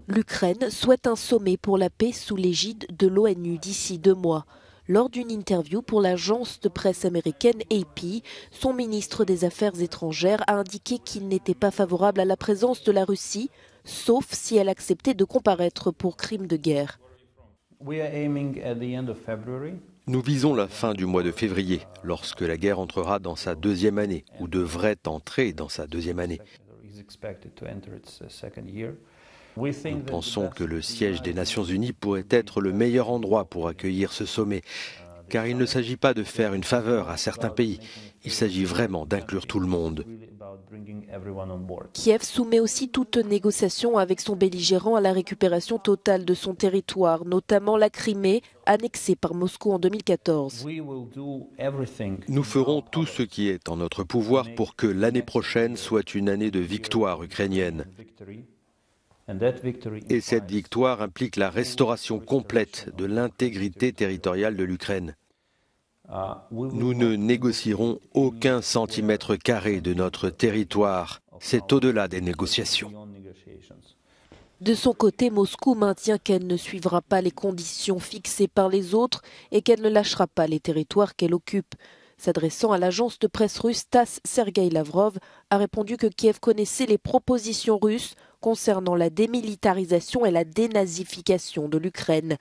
L'Ukraine souhaite un sommet pour la paix sous l'égide de l'ONU d'ici 2 mois. Lors d'une interview pour l'agence de presse américaine AP, son ministre des Affaires étrangères a indiqué qu'il n'était pas favorable à la présence de la Russie, sauf si elle acceptait de comparaître pour crimes de guerre. Nous visons la fin du mois de février, lorsque la guerre entrera dans sa 2e année, ou devrait entrer dans sa 2e année. Nous pensons que le siège des Nations Unies pourrait être le meilleur endroit pour accueillir ce sommet, car il ne s'agit pas de faire une faveur à certains pays, il s'agit vraiment d'inclure tout le monde. Kiev soumet aussi toute négociation avec son belligérant à la récupération totale de son territoire, notamment la Crimée, annexée par Moscou en 2014. Nous ferons tout ce qui est en notre pouvoir pour que l'année prochaine soit une année de victoire ukrainienne. Et cette victoire implique la restauration complète de l'intégrité territoriale de l'Ukraine. Nous ne négocierons aucun centimètre carré de notre territoire. C'est au-delà des négociations. De son côté, Moscou maintient qu'elle ne suivra pas les conditions fixées par les autres et qu'elle ne lâchera pas les territoires qu'elle occupe. S'adressant à l'agence de presse russe TASS, Sergueï Lavrov a répondu que Kiev connaissait les propositions russes concernant la démilitarisation et la dénazification de l'Ukraine,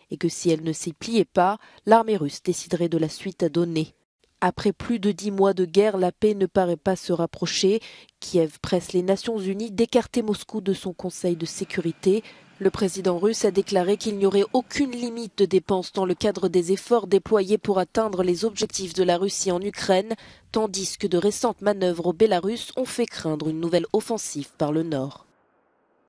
et que si elle ne s'y pliait pas, l'armée russe déciderait de la suite à donner. Après plus de 10 mois de guerre, la paix ne paraît pas se rapprocher. Kiev presse les Nations Unies d'écarter Moscou de son Conseil de sécurité. Le président russe a déclaré qu'il n'y aurait aucune limite de dépenses dans le cadre des efforts déployés pour atteindre les objectifs de la Russie en Ukraine, tandis que de récentes manœuvres au Bélarus ont fait craindre une nouvelle offensive par le nord.